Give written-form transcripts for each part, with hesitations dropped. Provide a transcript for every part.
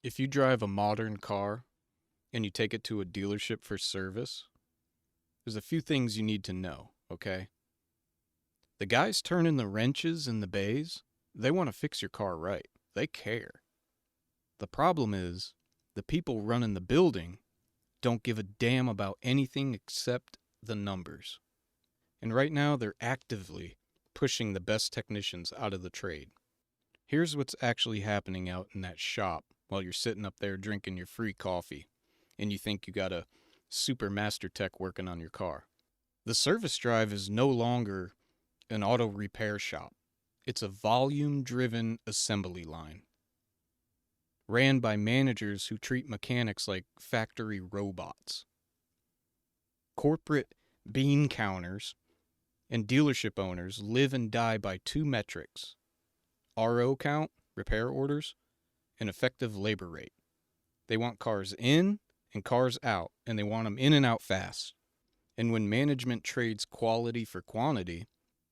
If you drive a modern car and you take it to a dealership for service, there's a few things you need to know, okay? The guys turning the wrenches in the bays, they want to fix your car right. They care. The problem is, the people running the building don't give a damn about anything except the numbers. And right now, they're actively pushing the best technicians out of the trade. Here's what's actually happening out in that shop while you're sitting up there drinking your free coffee and you think you got a super master tech working on your car. The service drive is no longer an auto repair shop. It's a volume driven assembly line ran by managers who treat mechanics like factory robots. Corporate bean counters and dealership owners live and die by two metrics: RO count, repair orders, and effective labor rate. They want cars in and cars out, and they want them in and out fast. And when management trades quality for quantity,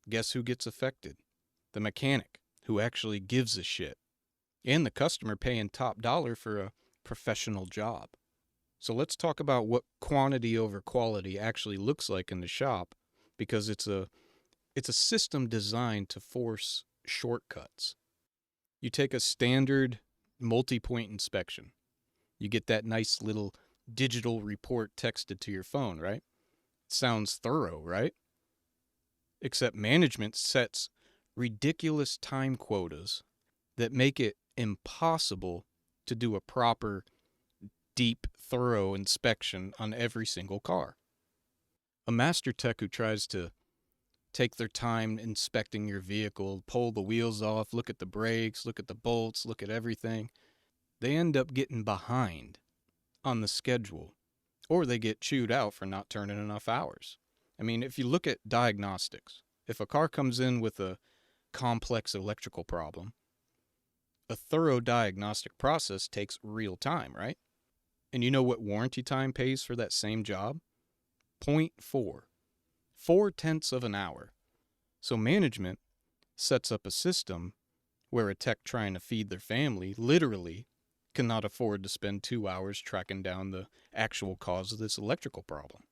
guess who gets affected? The mechanic, who actually gives a shit, and the customer paying top dollar for a professional job. So let's talk about what quantity over quality actually looks like in the shop, because it's a system designed to force shortcuts. You take a standard multi-point inspection. You get that nice little digital report texted to your phone, right? Sounds thorough, right? Except management sets ridiculous time quotas that make it impossible to do a proper, deep, thorough inspection on every single car. A master tech who tries to take their time inspecting your vehicle, pull the wheels off, look at the brakes, look at the bolts, look at everything, they end up getting behind on the schedule, or they get chewed out for not turning enough hours. I mean, if you look at diagnostics, if a car comes in with a complex electrical problem, a thorough diagnostic process takes real time, right? And you know what warranty time pays for that same job? 0.4. 4/10 of an hour. So management sets up a system where a tech trying to feed their family literally cannot afford to spend 2 hours tracking down the actual cause of this electrical problem.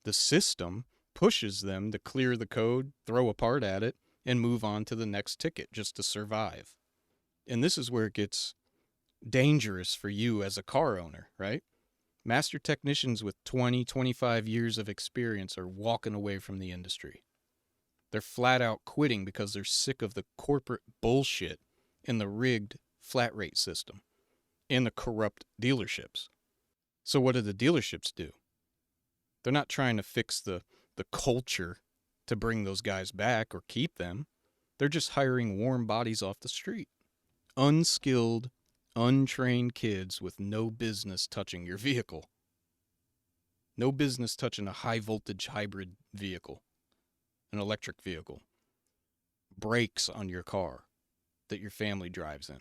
The system pushes them to clear the code, throw a part at it, and move on to the next ticket just to survive. And this is where it gets dangerous for you as a car owner, right? Master technicians with 20, 25 years of experience are walking away from the industry. They're flat out quitting because they're sick of the corporate bullshit and the rigged flat rate system and the corrupt dealerships. So what do the dealerships do? They're not trying to fix the culture to bring those guys back or keep them. They're just hiring warm bodies off the street. Unskilled, untrained kids with no business touching your vehicle. No business touching a high voltage hybrid vehicle, an electric vehicle. Brakes on your car that your family drives in.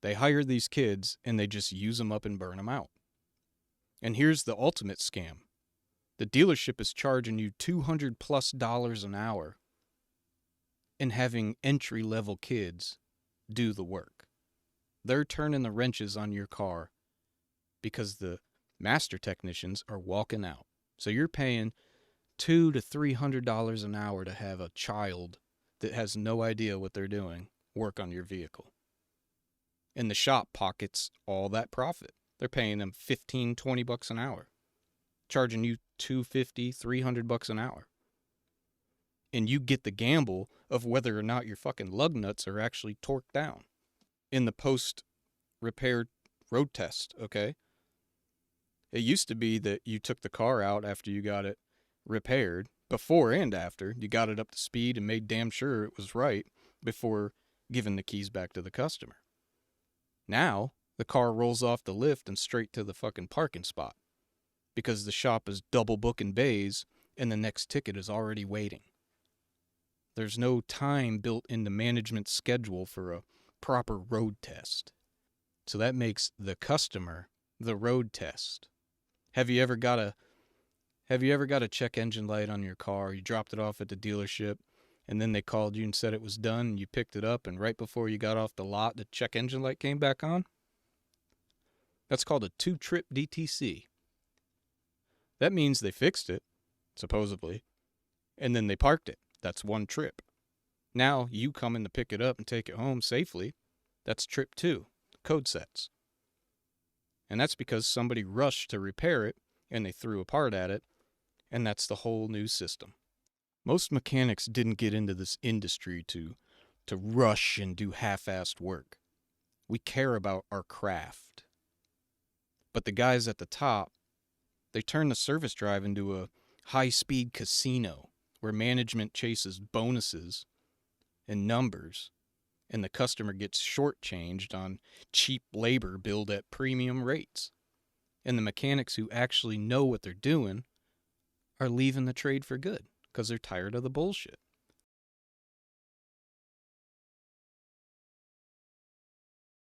They hire these kids and they just use them up and burn them out. And here's the ultimate scam. The dealership is charging you $200+ an hour and having entry-level kids do the work. They're turning the wrenches on your car because the master technicians are walking out. So you're paying $200 to $300 an hour to have a child that has no idea what they're doing work on your vehicle. And the shop pockets all that profit. They're paying them $15, $20 an hour, charging you $250, $300 an hour. And you get the gamble of whether or not your fucking lug nuts are actually torqued down in the post-repair road test, okay? It used to be that you took the car out after you got it repaired, before and after. You got it up to speed and made damn sure it was right before giving the keys back to the customer. Now, the car rolls off the lift and straight to the fucking parking spot because the shop is double booking bays and the next ticket is already waiting. There's no time built into management's schedule for a proper road test. So that makes the customer the road test. Have you ever got a check engine light on your car? You dropped it off at the dealership and then they called you and said it was done and you picked it up and right before you got off the lot the check engine light came back on? That's called a 2-trip DTC. That means they fixed it, supposedly, and then they parked it. That's 1 trip. Now you come in to pick it up and take it home safely. That's trip 2, code sets. And that's because somebody rushed to repair it and they threw a part at it, and that's the whole new system. Most mechanics didn't get into this industry to rush and do half-assed work. We care about our craft. But the guys at the top, they turn the service drive into a high-speed casino where management chases bonuses and numbers, and the customer gets shortchanged on cheap labor billed at premium rates. And the mechanics who actually know what they're doing are leaving the trade for good because they're tired of the bullshit.